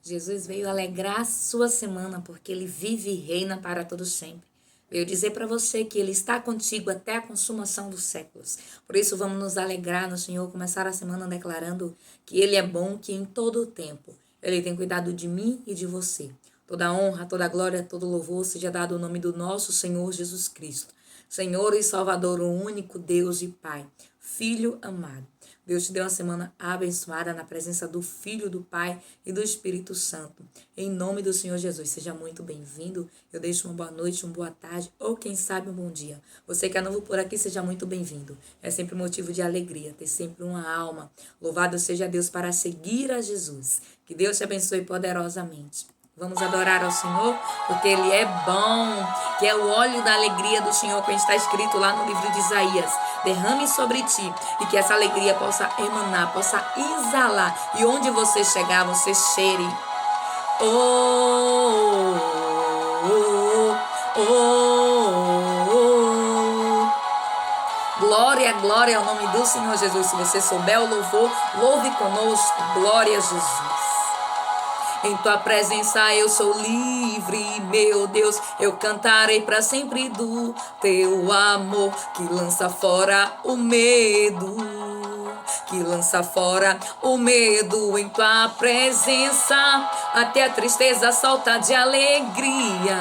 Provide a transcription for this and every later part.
Jesus veio alegrar a sua semana porque ele vive e reina para todos sempre. Veio dizer para você que ele está contigo até a consumação dos séculos. Por isso vamos nos alegrar no Senhor, começar a semana declarando que ele é bom, que em todo o tempo ele tem cuidado de mim e de você. Toda honra, toda glória, todo louvor seja dado ao nome do nosso Senhor Jesus Cristo. Senhor e Salvador, o único Deus e Pai, Filho amado. Deus te deu uma semana abençoada na presença do Filho, do Pai e do Espírito Santo. Em nome do Senhor Jesus, seja muito bem-vindo. Eu deixo uma boa noite, uma boa tarde ou, quem sabe, um bom dia. Você que é novo por aqui, seja muito bem-vindo. É sempre motivo de alegria ter sempre uma alma. Louvado seja Deus para seguir a Jesus. Que Deus te abençoe poderosamente. Vamos adorar ao Senhor, porque Ele é bom, que é o óleo da alegria do Senhor, como está escrito lá no livro de Isaías. Derrame sobre ti, e que essa alegria possa emanar, possa exalar, e onde você chegar, você cheire. Oh, oh, oh, oh. Glória, glória ao nome do Senhor Jesus. Se você souber o louvor, louve conosco. Glória a Jesus. Em tua presença eu sou livre, meu Deus, eu cantarei para sempre do teu amor, que lança fora o medo, que lança fora o medo. Em tua presença até a tristeza salta de alegria.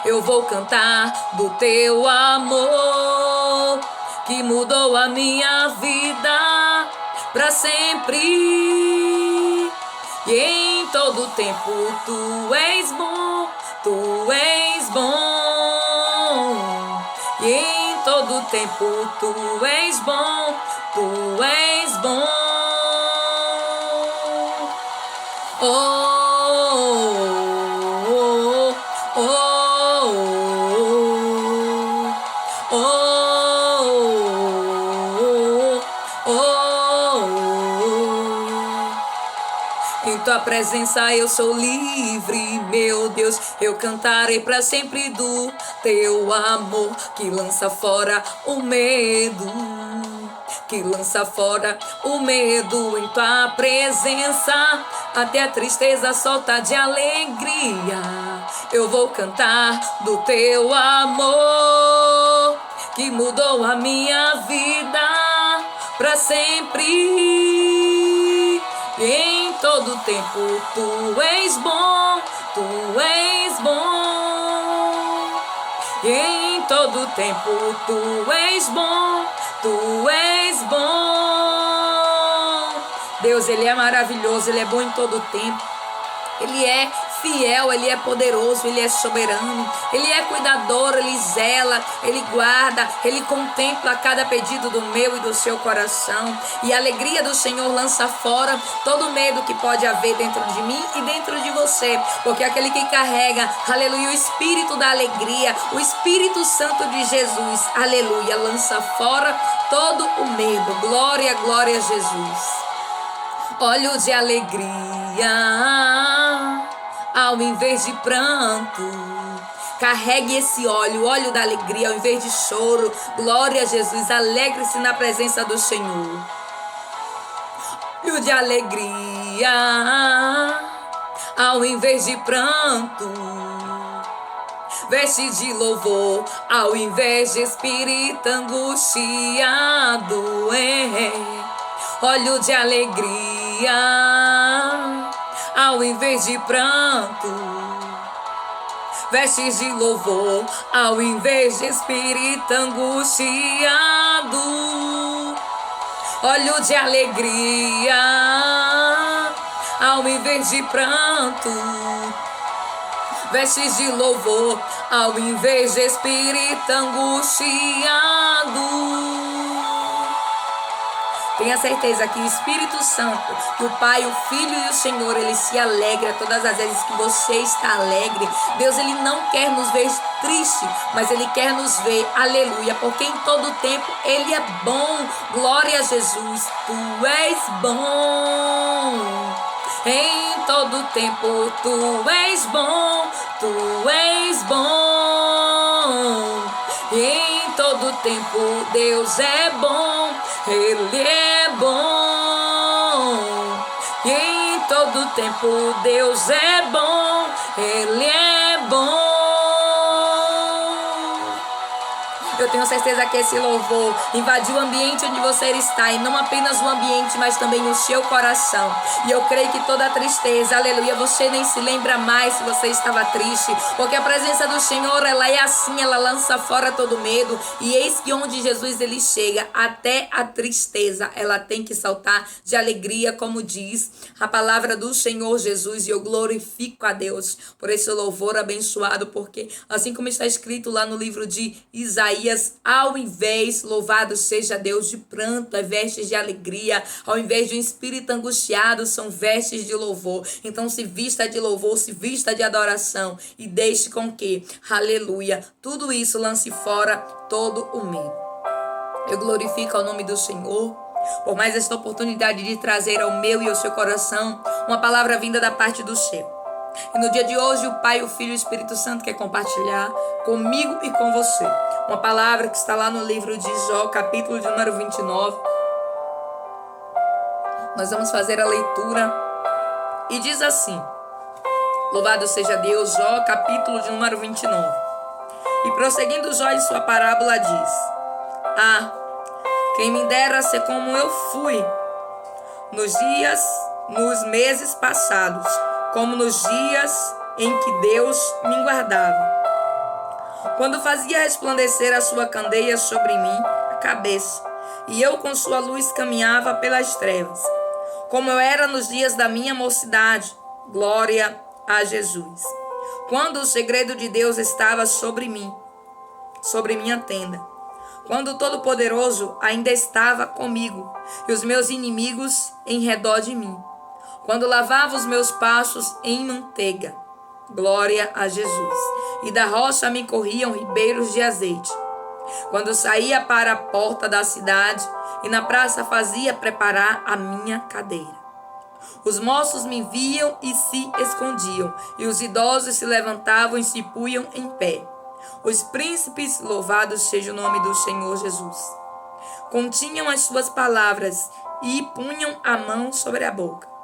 Eu vou cantar do teu amor, que mudou a minha vida para sempre. E em todo tempo tu és bom, tu és bom. E em todo tempo tu és bom, tu és bom. Oh, oh, oh, oh, oh, oh, oh. Em tua presença eu sou livre, meu Deus, eu cantarei para sempre do teu amor, que lança fora o medo, que lança fora o medo. Em tua presença até a tristeza solta de alegria. Eu vou cantar do teu amor, que mudou a minha vida para sempre. E em todo tempo tu és bom, tu és bom. E em todo tempo tu és bom, tu és bom. Deus, Ele é maravilhoso, Ele é bom em todo tempo. Ele é fiel, Ele é poderoso, Ele é soberano, Ele é cuidador, Ele zela, Ele guarda, Ele contempla cada pedido do meu e do seu coração. E a alegria do Senhor lança fora todo medo que pode haver dentro de mim e dentro de você, porque aquele que carrega, aleluia, o Espírito da alegria, o Espírito Santo de Jesus, aleluia, lança fora todo o medo. Glória, glória a Jesus. Óleo de alegria ao invés de pranto. Carregue esse óleo, óleo da alegria ao invés de choro. Glória a Jesus, alegre-se na presença do Senhor. Óleo de alegria ao invés de pranto. Veste de louvor ao invés de espírito angustiado. Óleo de alegria ao invés de pranto. Vestes de louvor ao invés de espírito angustiado. Óleo de alegria ao invés de pranto. Vestes de louvor ao invés de espírito angustiado. Tenha certeza que o Espírito Santo, que o Pai, o Filho e o Senhor, Ele se alegra todas as vezes que você está alegre. Deus, Ele não quer nos ver triste, mas Ele quer nos ver, aleluia, porque em todo tempo Ele é bom. Glória a Jesus, Tu és bom. Em todo tempo Tu és bom, Tu és bom. Em todo tempo Deus é bom, Ele é bom. E em todo tempo. Deus é bom, Ele é bom. Eu tenho certeza que esse louvor invadiu o ambiente onde você está, e não apenas o ambiente, mas também o seu coração. E eu creio que toda tristeza, aleluia, você nem se lembra mais se você estava triste, porque a presença do Senhor, ela é assim, ela lança fora todo medo. E eis que onde Jesus ele chega, até a tristeza, ela tem que saltar de alegria, como diz a palavra do Senhor Jesus. E eu glorifico a Deus por esse louvor abençoado, porque assim como está escrito lá no livro de Isaías, ao invés, louvado seja Deus, de pranto, é vestes de alegria. Ao invés de um espírito angustiado, são vestes de louvor. Então se vista de louvor, se vista de adoração, e deixe com que, aleluia, tudo isso lance fora todo o medo. Eu glorifico o nome do Senhor por mais esta oportunidade de trazer ao meu e ao seu coração uma palavra vinda da parte do céu. E no dia de hoje, o Pai, o Filho e o Espírito Santo quer compartilhar comigo e com você uma palavra que está lá no livro de Jó, capítulo de número 29. Nós vamos fazer a leitura e diz assim: louvado seja Deus, Jó, capítulo de número 29. E prosseguindo Jó em sua parábola diz: ah, quem me dera ser como eu fui nos meses passados, como nos dias em que Deus me guardava, quando fazia resplandecer a sua candeia sobre mim, a cabeça, e eu com sua luz caminhava pelas trevas, como eu era nos dias da minha mocidade. Glória a Jesus. Quando o segredo de Deus estava sobre mim, sobre minha tenda, quando o Todo-Poderoso ainda estava comigo, e os meus inimigos em redor de mim, quando lavava os meus passos em manteiga. Glória a Jesus. E da rocha me corriam ribeiros de azeite. Quando saía para a porta da cidade e na praça fazia preparar a minha cadeira. Os moços me viam e se escondiam, e os idosos se levantavam e se punham em pé. Os príncipes, louvado seja o nome do Senhor Jesus, continham as suas palavras e punham a mão sobre a boca.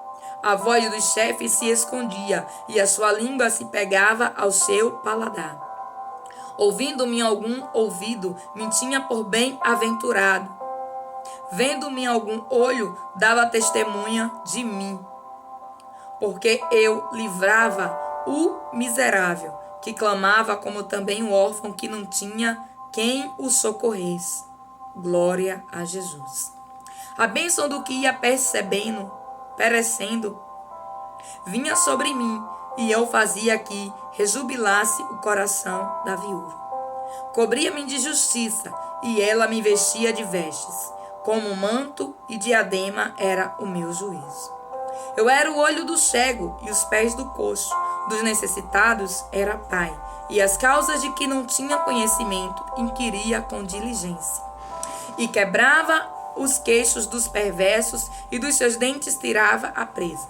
A voz dos chefes se escondia, e a sua língua se pegava ao seu paladar. Ouvindo-me em algum ouvido, me tinha por bem-aventurado. Vendo-me em algum olho, dava testemunha de mim. Porque eu livrava o miserável, que clamava, como também o órfão que não tinha quem o socorresse. Glória a Jesus. A bênção do que ia perecendo, vinha sobre mim, e eu fazia que rejubilasse o coração da viúva. Cobria-me de justiça, e ela me vestia de vestes, como um manto e diadema era o meu juízo. Eu era o olho do cego e os pés do coxo, dos necessitados era pai, e as causas de que não tinha conhecimento inquiria com diligência. E quebrava os queixos dos perversos, e dos seus dentes tirava a presa.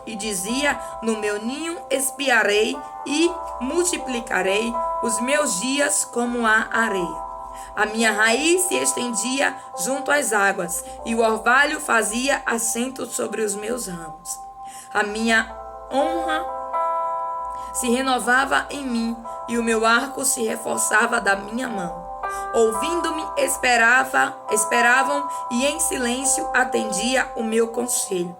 E dizia: no meu ninho espiarei e multiplicarei os meus dias como a areia. A minha raiz se estendia junto às águas, e o orvalho fazia assento sobre os meus ramos. A minha honra se renovava em mim, e o meu arco se reforçava da minha mão. Ouvindo-me esperavam, e em silêncio atendia o meu conselho.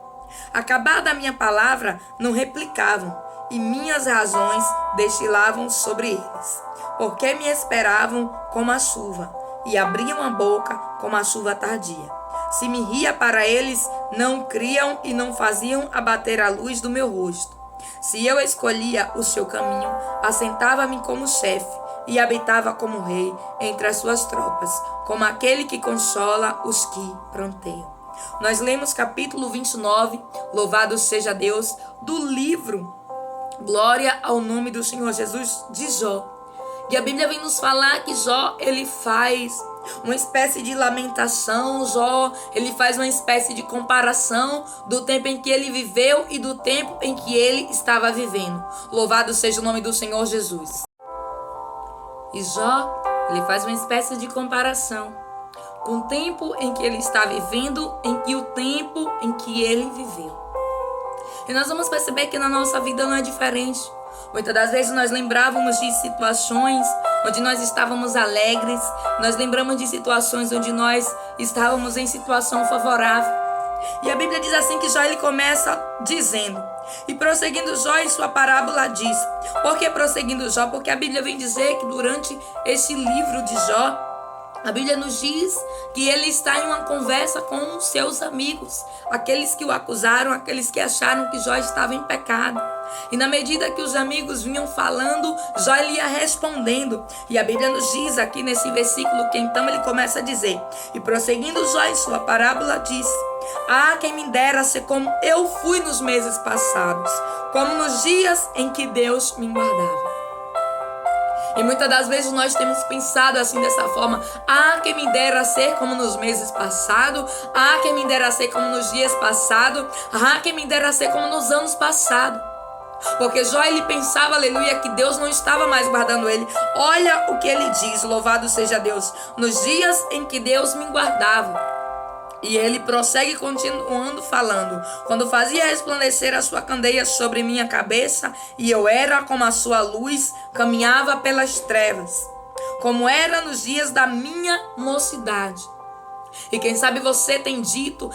Acabada a minha palavra, não replicavam, e minhas razões destilavam sobre eles. Porque me esperavam como a chuva, e abriam a boca como a chuva tardia. Se me ria para eles, não criam e não faziam abater a luz do meu rosto. Se eu escolhia o seu caminho, assentava-me como chefe, e habitava como rei entre as suas tropas, como aquele que consola os que pranteiam. Nós lemos capítulo 29, louvado seja Deus, do livro Glória ao nome do Senhor Jesus, de Jó. E a Bíblia vem nos falar que Jó, ele faz uma espécie de lamentação. Jó, ele faz uma espécie de comparação do tempo em que ele viveu e do tempo em que ele estava vivendo. Louvado seja o nome do Senhor Jesus. E Jó, ele faz uma espécie de comparação com o tempo em que ele está vivendo e o tempo em que ele viveu. E nós vamos perceber que na nossa vida não é diferente. Muitas das vezes nós lembrávamos de situações onde nós estávamos alegres, nós lembramos de situações onde nós estávamos em situação favorável. E a Bíblia diz assim que Jó ele começa dizendo, e prosseguindo Jó em sua parábola diz. Por que prosseguindo Jó? Porque a Bíblia vem dizer que durante esse livro de Jó, a Bíblia nos diz que ele está em uma conversa com seus amigos, aqueles que o acusaram, aqueles que acharam que Jó estava em pecado. E na medida que os amigos vinham falando, Jó ele ia respondendo. E a Bíblia nos diz aqui nesse versículo que então ele começa a dizer, e prosseguindo Jó em sua parábola diz, quem me dera ser como eu fui nos meses passados, como nos dias em que Deus me guardava. E muitas das vezes nós temos pensado assim dessa forma, quem me dera ser como nos meses passados, quem me dera ser como nos dias passados, quem me dera ser como nos anos passados. Porque Jó ele pensava, aleluia, que Deus não estava mais guardando ele. Olha o que ele diz, louvado seja Deus, nos dias em que Deus me guardava. E ele prossegue continuando falando, quando fazia resplandecer a sua candeia sobre minha cabeça, e eu era como a sua luz, caminhava pelas trevas, como era nos dias da minha mocidade. E quem sabe você tem dito,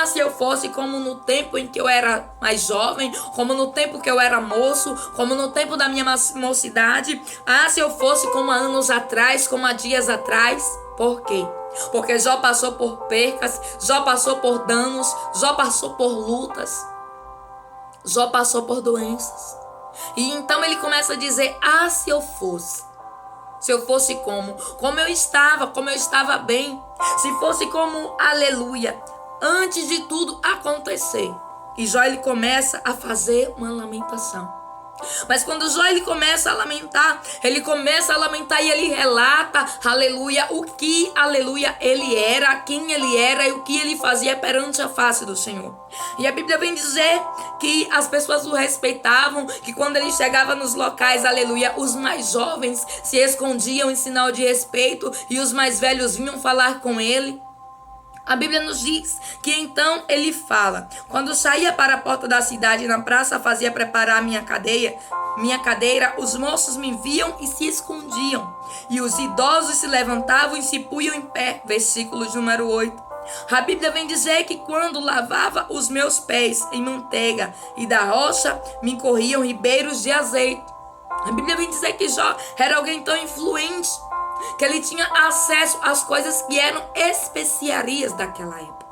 se eu fosse como no tempo em que eu era mais jovem, como no tempo que eu era moço, como no tempo da minha mocidade, se eu fosse como há anos atrás, como há dias atrás. Por quê? Porque Jó passou por percas, Jó passou por danos, Jó passou por lutas, Jó passou por doenças. E então ele começa a dizer, se eu fosse como eu estava bem, se fosse como, aleluia, antes de tudo acontecer. E Jó ele começa a fazer uma lamentação. Mas quando Jó ele começa a lamentar e ele relata, aleluia, o que, aleluia, ele era, quem ele era e o que ele fazia perante a face do Senhor. E a Bíblia vem dizer que as pessoas o respeitavam, que quando ele chegava nos locais, aleluia, os mais jovens se escondiam em sinal de respeito e os mais velhos vinham falar com ele. A Bíblia nos diz que então ele fala, quando saía para a porta da cidade, na praça fazia preparar minha cadeira, os moços me viam e se escondiam, e os idosos se levantavam e se punham em pé. Versículo número 8. A Bíblia vem dizer que quando lavava os meus pés em manteiga e da rocha me corriam ribeiros de azeite. A Bíblia vem dizer que Jó era alguém tão influente que ele tinha acesso às coisas que eram especiarias daquela época.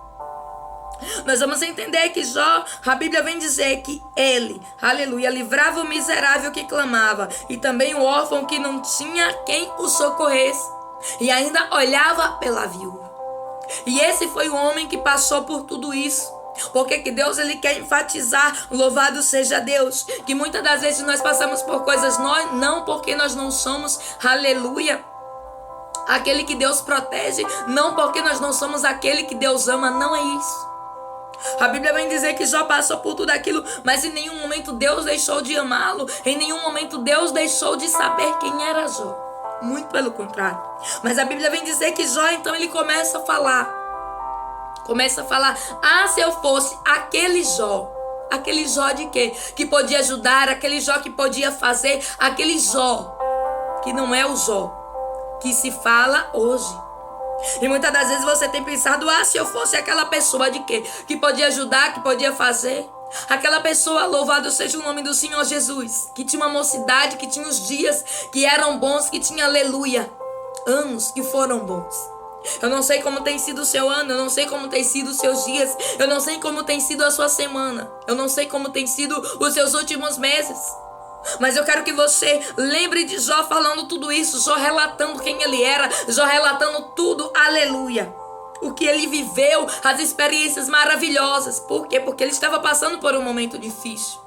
Nós vamos entender que Jó, a Bíblia vem dizer que ele, aleluia, livrava o miserável que clamava e também o órfão que não tinha quem o socorresse, e ainda olhava pela viúva. E esse foi o homem que passou por tudo isso. Porque que Deus ele quer enfatizar, louvado seja Deus, que muitas das vezes nós passamos por coisas não porque nós não somos, aleluia, aquele que Deus protege, não porque nós não somos aquele que Deus ama, não é isso. A Bíblia vem dizer que Jó passou por tudo aquilo, mas em nenhum momento Deus deixou de amá-lo, em nenhum momento Deus deixou de saber quem era Jó. Muito pelo contrário. Mas a Bíblia vem dizer que Jó, então ele começa a falar, se eu fosse aquele Jó de quê? Que podia ajudar, aquele Jó que podia fazer, aquele Jó que não é o Jó que se fala hoje. E muitas das vezes você tem pensado, se eu fosse aquela pessoa de quê? Que podia ajudar, que podia fazer. Aquela pessoa, louvado seja o nome do Senhor Jesus, que tinha uma mocidade, que tinha os dias que eram bons, que tinha, aleluia, anos que foram bons. Eu não sei como tem sido o seu ano, eu não sei como tem sido os seus dias, eu não sei como tem sido a sua semana, eu não sei como tem sido os seus últimos meses. Mas eu quero que você lembre de Jó falando tudo isso, Jó relatando quem ele era, Jó relatando tudo, aleluia, o que ele viveu, as experiências maravilhosas. Por quê? Porque ele estava passando por um momento difícil.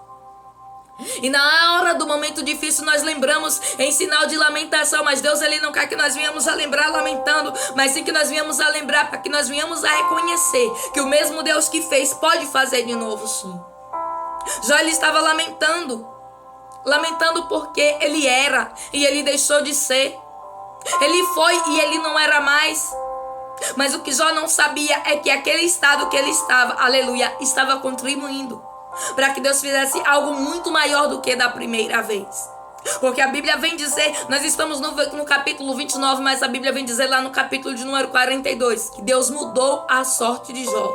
E na hora do momento difícil nós lembramos em sinal de lamentação, mas Deus ele não quer que nós venhamos a lembrar lamentando, mas sim que nós venhamos a lembrar, para que nós venhamos a reconhecer que o mesmo Deus que fez pode fazer de novo sim. Jó ele estava lamentando porque ele era e ele deixou de ser. Ele foi e ele não era mais. Mas o que Jó não sabia é que aquele estado que ele estava, aleluia, estava contribuindo para que Deus fizesse algo muito maior do que da primeira vez. Porque a Bíblia vem dizer, nós estamos no capítulo 29, mas a Bíblia vem dizer lá no capítulo de número 42, que Deus mudou a sorte de Jó.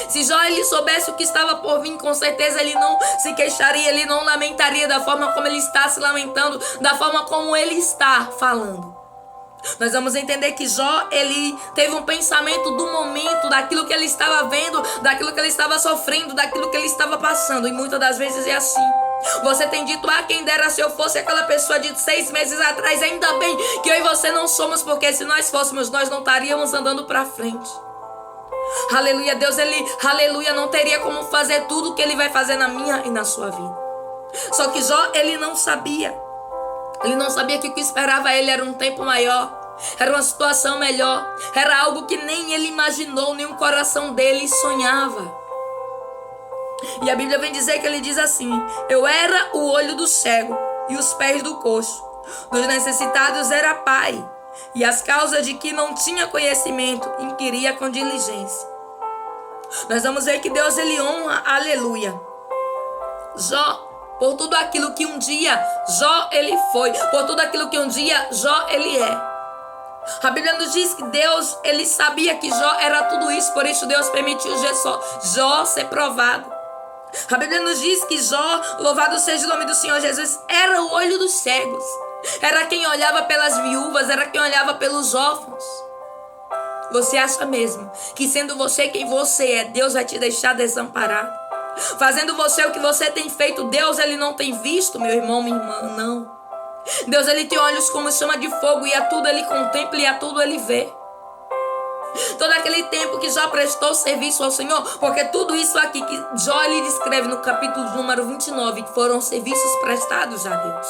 Se Jó ele soubesse o que estava por vir, com certeza ele não se queixaria, ele não lamentaria da forma como ele está se lamentando, da forma como ele está falando. Nós vamos entender que Jó, ele teve um pensamento do momento, daquilo que ele estava vendo, daquilo que ele estava sofrendo, daquilo que ele estava passando. E muitas das vezes é assim. Você tem dito, quem dera se eu fosse aquela pessoa de 6 meses atrás. Ainda bem que eu e você não somos, porque se nós fôssemos, nós não estaríamos andando para frente. Aleluia, Deus, aleluia, não teria como fazer tudo o que ele vai fazer na minha e na sua vida. Só que Jó, ele não sabia. Ele não sabia que o que esperava ele era um tempo maior, era uma situação melhor, era algo que nem ele imaginou, nem o coração dele sonhava. E a Bíblia vem dizer que ele diz assim: eu era o olho do cego e os pés do coxo, dos necessitados era pai, e as causas de que não tinha conhecimento, inquiria com diligência. Nós vamos ver que Deus ele honra, aleluia, Jó, por tudo aquilo que um dia Jó ele foi, por tudo aquilo que um dia Jó ele é. A Bíblia nos diz que Deus ele sabia que Jó era tudo isso, por isso Deus permitiu Jó ser provado. A Bíblia nos diz que Jó, louvado seja o nome do Senhor Jesus, era o olho dos cegos, era quem olhava pelas viúvas, era quem olhava pelos órfãos. Você acha mesmo que sendo você quem você é, Deus vai te deixar desamparado? Fazendo você o que você tem feito, Deus ele não tem visto, meu irmão, minha irmã, não. Deus ele tem olhos como chama de fogo, e a tudo ele contempla e a tudo ele vê. Todo aquele tempo que Jó prestou serviço ao Senhor, porque tudo isso aqui que Jó ele descreve no capítulo número 29, que foram serviços prestados a Deus.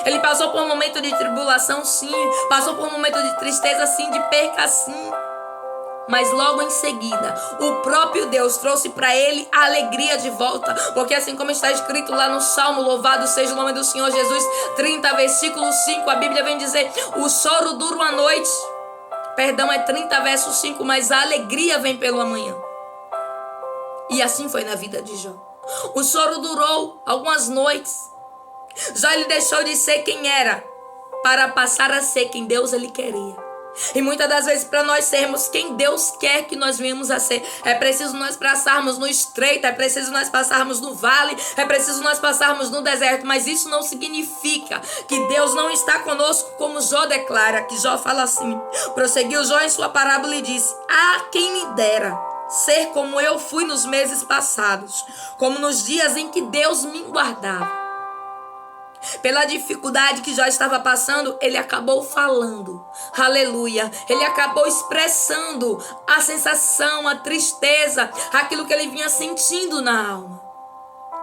Ele passou por um momento de tribulação, sim, passou por um momento de tristeza, sim, de perca, sim. Mas logo em seguida, o próprio Deus trouxe para ele a alegria de volta. Porque assim como está escrito lá no Salmo, louvado seja o nome do Senhor Jesus, 30, versículo 5, a Bíblia vem dizer: o choro dura uma noite. Perdão, é 30, verso 5, mas a alegria vem pelo amanhã. E assim foi na vida de Jó. O choro durou algumas noites. Jó ele deixou de ser quem era, para passar a ser quem Deus ele queria. E muitas das vezes, para nós sermos quem Deus quer que nós venhamos a ser, é preciso nós passarmos no estreito, é preciso nós passarmos no vale, é preciso nós passarmos no deserto. Mas isso não significa que Deus não está conosco, como Jó declara, que Jó fala assim. Prosseguiu Jó em sua parábola e disse: quem me dera ser como eu fui nos meses passados, como nos dias em que Deus me guardava. Pela dificuldade que Jó estava passando, ele acabou falando, aleluia, ele acabou expressando a sensação, a tristeza, aquilo que ele vinha sentindo na alma.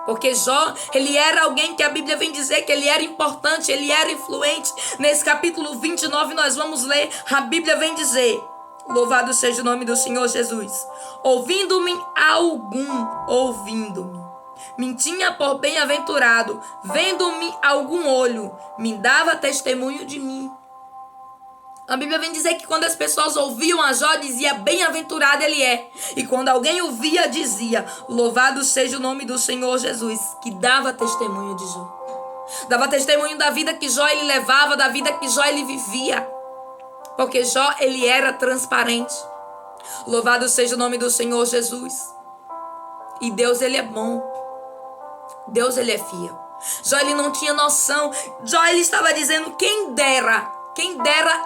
Porque Jó, ele era alguém que a Bíblia vem dizer que ele era importante, ele era influente. Nesse capítulo 29 nós vamos ler, a Bíblia vem dizer: louvado seja o nome do Senhor Jesus, ouvindo-me, me tinha por bem-aventurado, vendo-me algum olho, me dava testemunho de mim. A Bíblia vem dizer que quando as pessoas ouviam a Jó, dizia: bem-aventurado ele é. E quando alguém o via, dizia: louvado seja o nome do Senhor Jesus, que dava testemunho de Jó. Dava testemunho da vida que Jó ele levava, da vida que Jó ele vivia. Porque Jó ele era transparente. Louvado seja o nome do Senhor Jesus. E Deus ele é bom. Deus ele é fiel. Jó ele não tinha noção. Jó ele estava dizendo: quem dera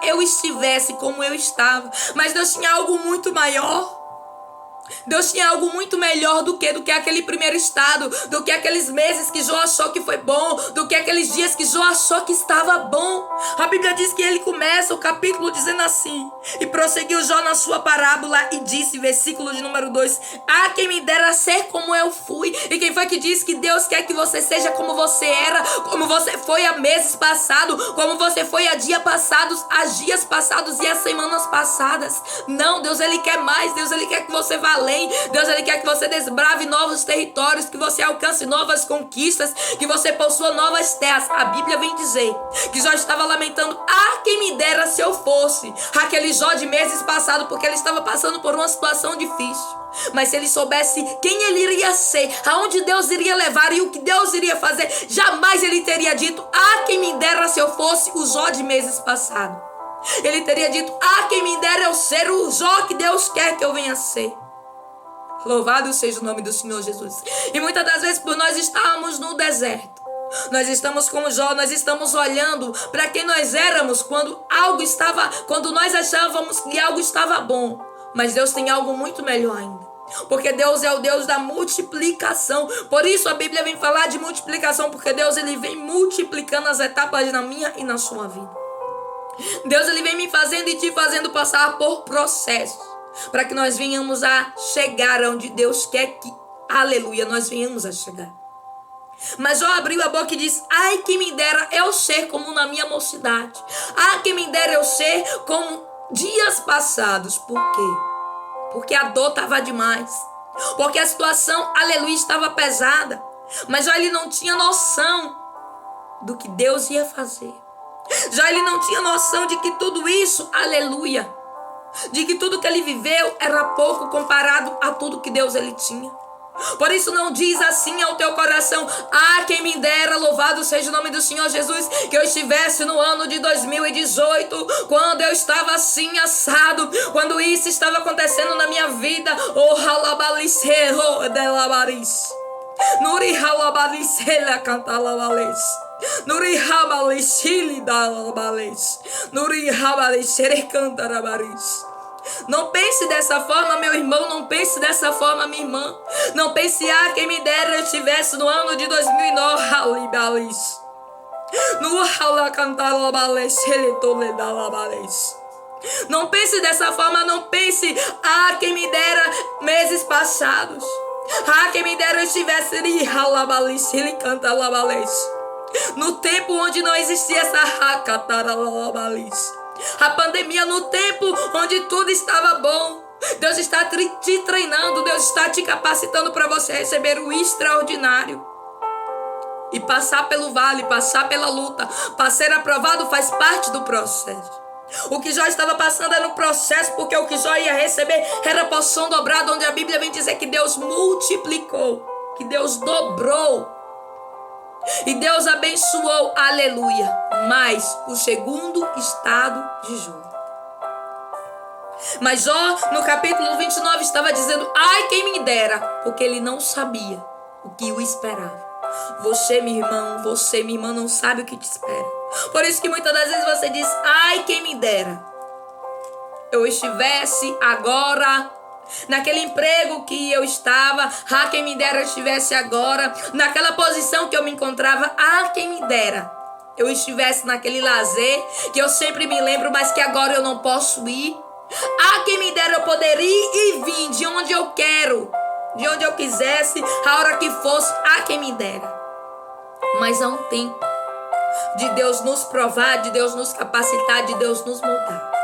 eu estivesse como eu estava. Mas Deus tinha algo muito maior. Deus tinha algo muito melhor do que aquele primeiro estado, do que aqueles meses que Jó achou que foi bom, do que aqueles dias que Jó achou que estava bom. A Bíblia diz que ele começa o capítulo dizendo assim: e prosseguiu Jó na sua parábola e disse, versículo de número 2, quem me dera ser como eu fui. E quem foi que disse que Deus quer que você seja como você era, como você foi há meses passados, como você foi há dias passados e há semanas passadas? Não, Deus ele quer mais. Deus ele quer que você vá além. Deus ele quer que você desbrave novos territórios, que você alcance novas conquistas, que você possua novas terras. A Bíblia vem dizer que Jó estava lamentando: quem me dera se eu fosse aquele Jó de meses passados, porque ele estava passando por uma situação difícil. Mas se ele soubesse quem ele iria ser, aonde Deus iria levar e o que Deus iria fazer, jamais ele teria dito: ah, quem me dera se eu fosse o Jó de meses passados. Ele teria dito: ah, quem me dera eu ser o Jó que Deus quer que eu venha ser. Louvado seja o nome do Senhor Jesus. E muitas das vezes, por nós estarmos no deserto, nós estamos como Jó, nós estamos olhando para quem nós éramos quando nós achávamos que algo estava bom. Mas Deus tem algo muito melhor ainda. Porque Deus é o Deus da multiplicação. Por isso a Bíblia vem falar de multiplicação, porque Deus ele vem multiplicando as etapas na minha e na sua vida. Deus ele vem me fazendo e te fazendo passar por processos, para que nós venhamos a chegar onde Deus quer que, aleluia, nós venhamos a chegar. Mas Jó abriu a boca e disse: ai, que me dera eu ser como na minha mocidade. Ah, que me dera eu ser como dias passados. Por quê? Porque a dor estava demais. Porque a situação, aleluia, estava pesada. Mas Jó ele não tinha noção do que Deus ia fazer. Jó ele não tinha noção de que tudo isso, aleluia, de que tudo que ele viveu era pouco comparado a tudo que Deus ele tinha. Por isso não diz assim ao teu coração: ah, quem me dera, louvado seja o nome do Senhor Jesus, que eu estivesse no ano de 2018, quando eu estava assim assado, quando isso estava acontecendo na minha vida. Oh, halabalicerro delabaris, nuri halabalisela cantalabales, nuri habalisili dalabales, nuri habalisere cantarabaris. Não pense dessa forma, meu irmão. Não pense dessa forma, minha irmã. Não pense: ah, quem me dera eu estivesse no ano de 2009. Não pense dessa forma. Não pense: ah, quem me dera meses passados. Ah, quem me dera eu estivesse no tempo onde não existia essa a pandemia, no tempo onde tudo estava bom. Deus está te treinando, Deus está te capacitando para você receber o extraordinário. E passar pelo vale, passar pela luta, para ser aprovado faz parte do processo. O que Jó estava passando era um processo, porque o que Jó ia receber era porção dobrada, onde a Bíblia vem dizer que Deus multiplicou, que Deus dobrou. E Deus abençoou, aleluia, mais o segundo estado de Jó. Mas Jó, no capítulo 29, estava dizendo: ai, quem me dera, porque ele não sabia o que o esperava. Você, meu irmão, você, minha irmã, não sabe o que te espera. Por isso que muitas das vezes você diz: ai, quem me dera eu estivesse agora naquele emprego que eu estava. Ah, quem me dera eu estivesse agora naquela posição que eu me encontrava. Ah, quem me dera eu estivesse naquele lazer que eu sempre me lembro, mas que agora eu não posso ir. Ah, quem me dera eu poder ir e vir de onde eu quero, de onde eu quisesse, a hora que fosse. Ah, quem me dera. Mas há um tempo de Deus nos provar, de Deus nos capacitar, de Deus nos moldar.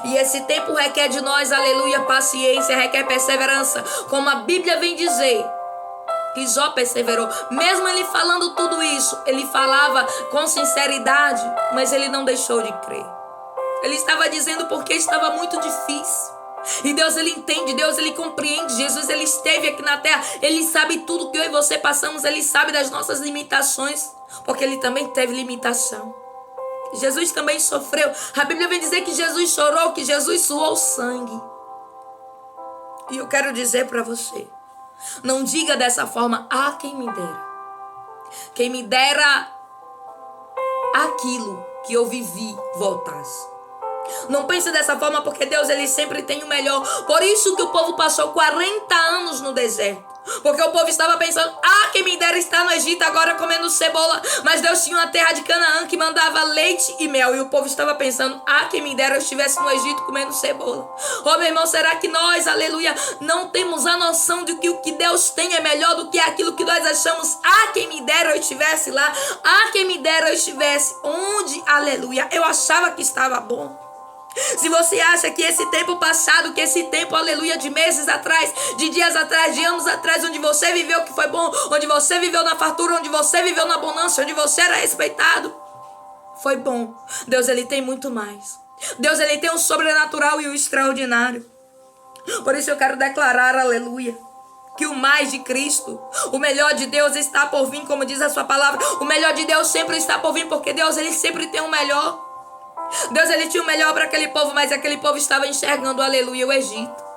E esse tempo requer de nós, aleluia, paciência, requer perseverança. Como a Bíblia vem dizer que Jó perseverou. Mesmo ele falando tudo isso, ele falava com sinceridade, mas ele não deixou de crer. Ele estava dizendo porque estava muito difícil. E Deus ele entende, Deus ele compreende. Jesus ele esteve aqui na terra, ele sabe tudo que eu e você passamos, ele sabe das nossas limitações, porque ele também teve limitação. Jesus também sofreu. A Bíblia vem dizer que Jesus chorou, que Jesus suou sangue. E eu quero dizer para você, não diga dessa forma: ah, quem me dera. Quem me dera aquilo que eu vivi voltasse. Não pense dessa forma, porque Deus ele sempre tem o melhor. Por isso que o povo passou 40 anos no deserto. Porque o povo estava pensando: ah, quem me dera estar no Egito agora comendo cebola. Mas Deus tinha uma terra de Canaã que mandava leite e mel. E o povo estava pensando: ah, quem me dera eu estivesse no Egito comendo cebola. Oh, meu irmão, será que nós, aleluia, não temos a noção de que o que Deus tem é melhor do que aquilo que nós achamos? Ah, quem me dera eu estivesse lá. Ah, quem me dera eu estivesse onde, aleluia, eu achava que estava bom. Se você acha que esse tempo passado, que esse tempo, aleluia, de meses atrás, de dias atrás, de anos atrás, onde você viveu que foi bom, onde você viveu na fartura, onde você viveu na abundância, onde você era respeitado, foi bom. Deus ele tem muito mais. Deus ele tem o sobrenatural e o extraordinário. Por isso eu quero declarar, aleluia, que o mais de Cristo, o melhor de Deus está por vir, como diz a sua palavra. O melhor de Deus sempre está por vir, porque Deus, ele sempre tem o melhor. Deus, ele tinha o melhor para aquele povo, mas aquele povo estava enxergando, aleluia, o Egito.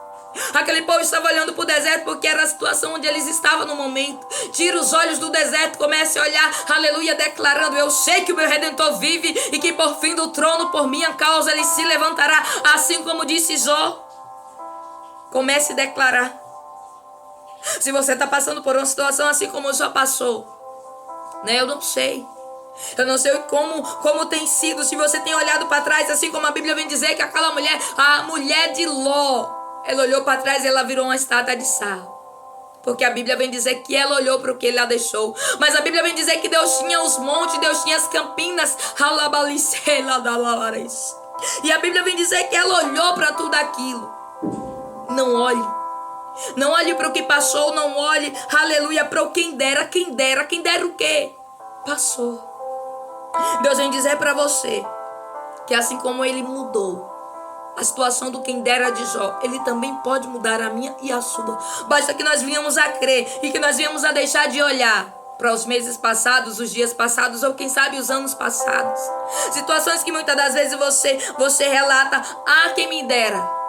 Aquele povo estava olhando para o deserto, porque era a situação onde eles estavam no momento. Tira os olhos do deserto, comece a olhar, aleluia, declarando: eu sei que o meu Redentor vive e que por fim do trono, por minha causa, ele se levantará, assim como disse Jó. Comece a declarar. Se você está passando por uma situação assim como Jó passou, né? Eu não sei como tem sido. Se você tem olhado para trás, assim como a Bíblia vem dizer que aquela mulher, a mulher de Ló, ela olhou para trás e ela virou uma estátua de sal. Porque a Bíblia vem dizer que ela olhou para o que ele a deixou. Mas a Bíblia vem dizer que Deus tinha os montes, Deus tinha as campinas. E a Bíblia vem dizer que ela olhou para tudo aquilo. Não olhe. Não olhe para o que passou, não olhe, aleluia, para o quem dera o quê? Passou. Deus vem dizer para você que assim como ele mudou a situação do quem dera de Jó, ele também pode mudar a minha e a sua. Basta que nós venhamos a crer e que nós venhamos a deixar de olhar para os meses passados, os dias passados ou quem sabe os anos passados. Situações que muitas das vezes você relata: ah, quem me dera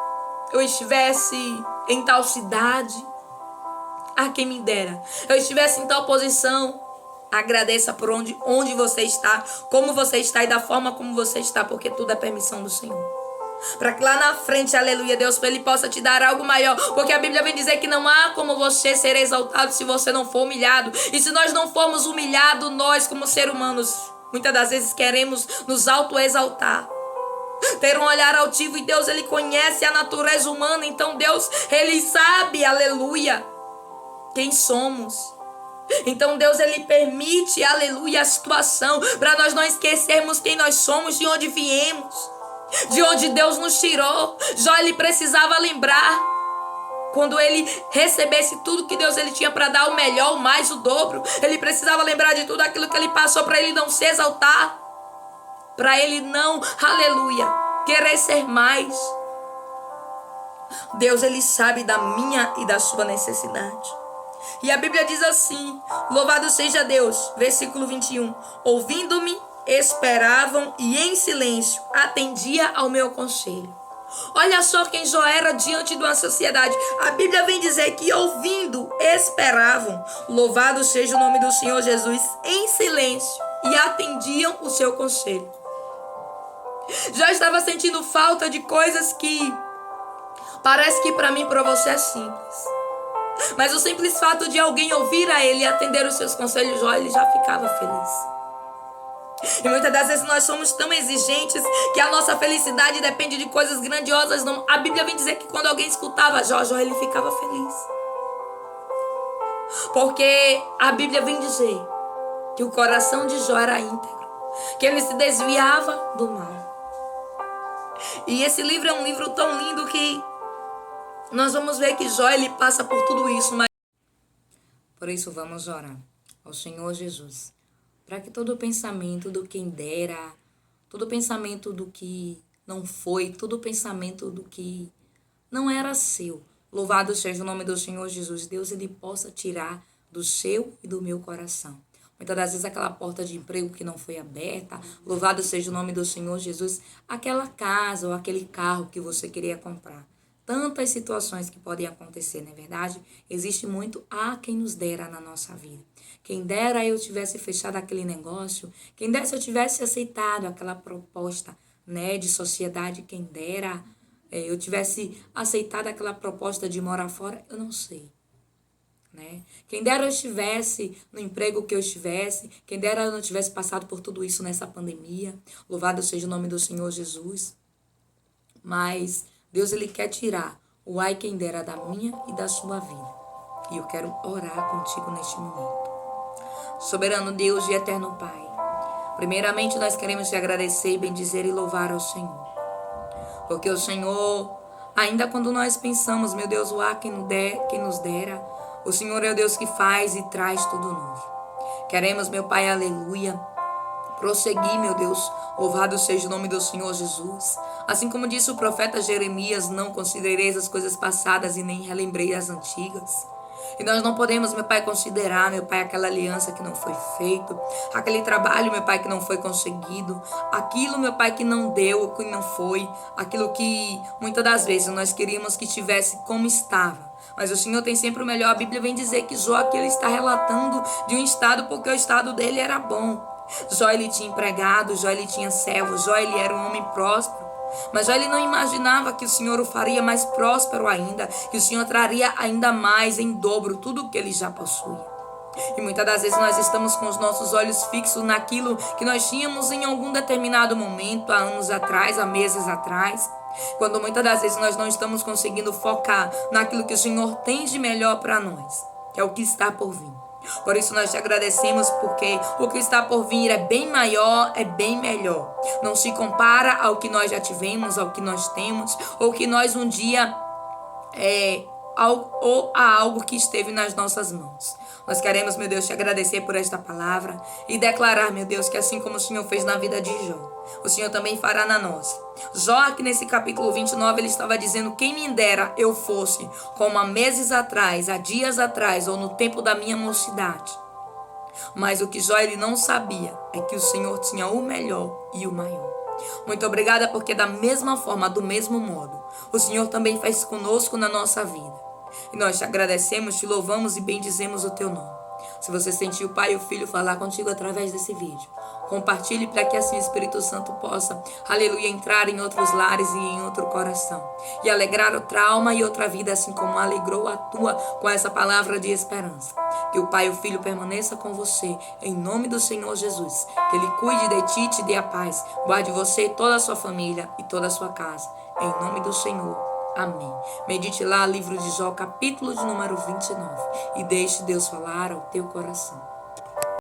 eu estivesse em tal cidade. Ah, quem me dera eu estivesse em tal posição. Agradeça por onde você está, como você está e da forma como você está, porque tudo é permissão do Senhor. Para que lá na frente, aleluia, Deus, ele possa te dar algo maior. Porque a Bíblia vem dizer que não há como você ser exaltado se você não for humilhado. E se nós não formos humilhados, nós como seres humanos, muitas das vezes queremos nos auto-exaltar, ter um olhar altivo. E Deus, ele conhece a natureza humana. Então Deus, ele sabe, aleluia, quem somos. Então Deus, ele permite, aleluia, a situação para nós não esquecermos quem nós somos, de onde viemos, de onde Deus nos tirou. Jó, ele precisava lembrar, quando ele recebesse tudo que Deus ele tinha para dar, o melhor, o mais, o dobro, ele precisava lembrar de tudo aquilo que ele passou, para ele não se exaltar, para ele não, aleluia, querer ser mais. Deus, ele sabe da minha e da sua necessidade. E a Bíblia diz assim: louvado seja Deus, versículo 21, ouvindo-me, esperavam e em silêncio atendia ao meu conselho. Olha só quem Jó era diante de uma sociedade. A Bíblia vem dizer que ouvindo, esperavam, louvado seja o nome do Senhor Jesus, em silêncio, e atendiam o seu conselho. Já estava sentindo falta de coisas que parece que para mim e para você é simples. Mas o simples fato de alguém ouvir a ele e atender os seus conselhos, Jó, ele já ficava feliz. E muitas das vezes nós somos tão exigentes que a nossa felicidade depende de coisas grandiosas. Não. A Bíblia vem dizer que quando alguém escutava Jó, ele ficava feliz. Porque a Bíblia vem dizer que o coração de Jó era íntegro, que ele se desviava do mal. E esse livro é um livro tão lindo que nós vamos ver que Jó, ele passa por tudo isso. Mas por isso vamos orar ao Senhor Jesus, para que todo pensamento do quem dera, todo pensamento do que não foi, todo pensamento do que não era seu, louvado seja o nome do Senhor Jesus, Deus, ele possa tirar do seu e do meu coração. Muitas das vezes aquela porta de emprego que não foi aberta, louvado seja o nome do Senhor Jesus, aquela casa ou aquele carro que você queria comprar. Tantas situações que podem acontecer, não é verdade? Existe muito quem nos dera na nossa vida. Quem dera eu tivesse fechado aquele negócio, quem dera se eu tivesse aceitado aquela proposta, né, de sociedade, quem dera eu tivesse aceitado aquela proposta de morar fora, eu não sei. Né? Quem dera eu estivesse no emprego que eu estivesse, quem dera eu não tivesse passado por tudo isso nessa pandemia, louvado seja o nome do Senhor Jesus. Mas Deus, ele quer tirar o ai quem dera da minha e da sua vida. E eu quero orar contigo neste momento. Soberano Deus e eterno Pai, primeiramente nós queremos te agradecer, bendizer e louvar ao Senhor. Porque o Senhor, ainda quando nós pensamos, meu Deus, o quem nos dera, o Senhor é o Deus que faz e traz tudo novo. Queremos, meu Pai, aleluia, prosseguir, meu Deus. Louvado seja o nome do Senhor Jesus. Assim como disse o profeta Jeremias, não considereis as coisas passadas e nem relembrei as antigas. E nós não podemos, meu Pai, considerar, meu Pai, aquela aliança que não foi feita, aquele trabalho, meu Pai, que não foi conseguido, aquilo, meu Pai, que não deu, que não foi, aquilo que muitas das vezes nós queríamos que tivesse como estava. Mas o Senhor tem sempre o melhor. A Bíblia vem dizer que Jó aqui ele está relatando de um estado porque o estado dele era bom. Jó ele tinha empregado, Jó ele tinha servo, Jó ele era um homem próspero. Mas Jó ele não imaginava que o Senhor o faria mais próspero ainda, que o Senhor traria ainda mais em dobro tudo o que ele já possuía. E muitas das vezes nós estamos com os nossos olhos fixos naquilo que nós tínhamos em algum determinado momento, há anos atrás, há meses atrás. Quando muitas das vezes nós não estamos conseguindo focar naquilo que o Senhor tem de melhor para nós, que é o que está por vir. Por isso nós te agradecemos, porque o que está por vir é bem maior, é bem melhor. Não se compara ao que nós já tivemos, ao que nós temos, ou que nós um dia ou a algo que esteve nas nossas mãos. Nós queremos, meu Deus, te agradecer por esta palavra e declarar, meu Deus, que assim como o Senhor fez na vida de Jó, o Senhor também fará na nossa. Jó, aqui nesse capítulo 29, ele estava dizendo: quem me dera eu fosse como há meses atrás, há dias atrás, ou no tempo da minha mocidade. Mas o que Jó ele não sabia é que o Senhor tinha o melhor e o maior. Muito obrigada, porque da mesma forma, do mesmo modo, o Senhor também faz conosco na nossa vida. E nós te agradecemos, te louvamos e bendizemos o teu nome. Se você sentiu o Pai e o Filho falar contigo através desse vídeo, compartilhe para que assim o Espírito Santo possa, aleluia, entrar em outros lares e em outro coração. E alegrar outra alma e outra vida, assim como alegrou a tua com essa palavra de esperança. Que o Pai e o Filho permaneça com você, em nome do Senhor Jesus. Que Ele cuide de ti e te dê a paz. Guarde você, toda a sua família e toda a sua casa. Em nome do Senhor. Amém. Medite lá, livro de Jó, capítulo de número 29. E deixe Deus falar ao teu coração.